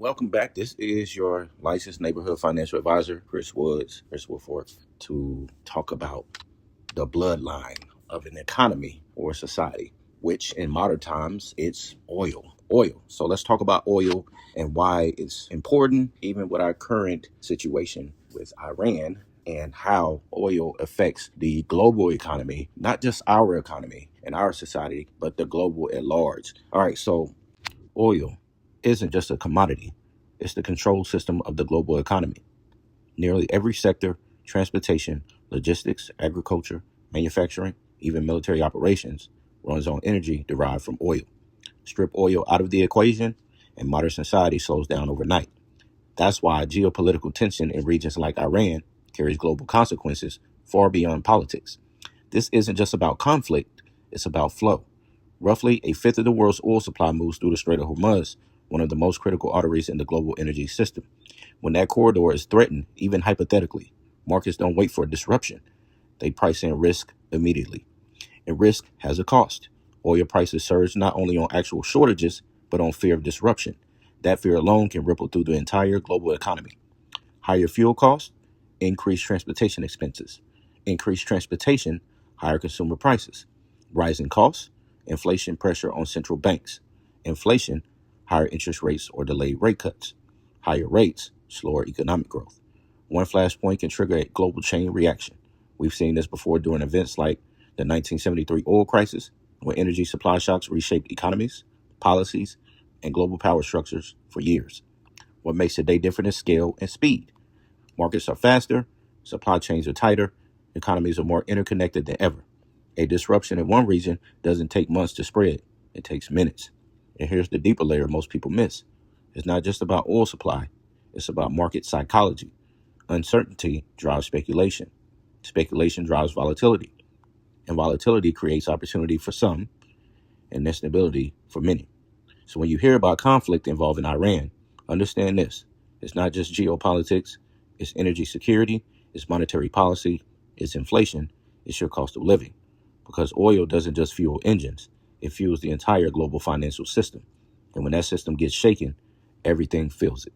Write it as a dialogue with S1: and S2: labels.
S1: welcome back. This is your licensed neighborhood financial advisor, Chris Woodford, to talk about the bloodline of an economy or society, which in modern times, it's oil. So let's talk about oil and why it's important, even with our current situation with Iran, and how oil affects the global economy, not just our economy and our society, but the global at large. All right, so oil isn't just a commodity, it's the control system of the global economy. Nearly every sector, transportation, logistics, agriculture, manufacturing, even military operations, runs on energy derived from oil. Strip oil out of the equation, and modern society slows down overnight. That's why geopolitical tension in regions like Iran carries global consequences far beyond politics. This isn't just about conflict, it's about flow. Roughly a fifth of the world's oil supply moves through the Strait of Hormuz, one of the most critical arteries in the global energy system. When that corridor is threatened, even hypothetically, markets don't wait for a disruption. They price in risk immediately. And risk has a cost. Oil prices surge not only on actual shortages, but on fear of disruption. That fear alone can ripple through the entire global economy. Higher fuel costs, increased transportation expenses. Increased transportation, higher consumer prices. Rising costs, inflation pressure on central banks. Inflation, higher interest rates or delayed rate cuts. Higher rates, slower economic growth. One flashpoint can trigger a global chain reaction. We've seen this before during events like the 1973 oil crisis, when energy supply shocks reshaped economies, policies, and global power structures for years. What makes today different is scale and speed. Markets are faster, supply chains are tighter, economies are more interconnected than ever. A disruption in one region doesn't take months to spread, it takes minutes. And here's the deeper layer most people miss. It's not just about oil supply, it's about market psychology. Uncertainty drives speculation. Speculation drives volatility. And volatility creates opportunity for some and instability for many. So when you hear about conflict involving Iran, understand this. It's not just geopolitics, it's energy security, it's monetary policy, it's inflation, it's your cost of living. Because oil doesn't just fuel engines, it fuels the entire global financial system. And when that system gets shaken, everything feels it.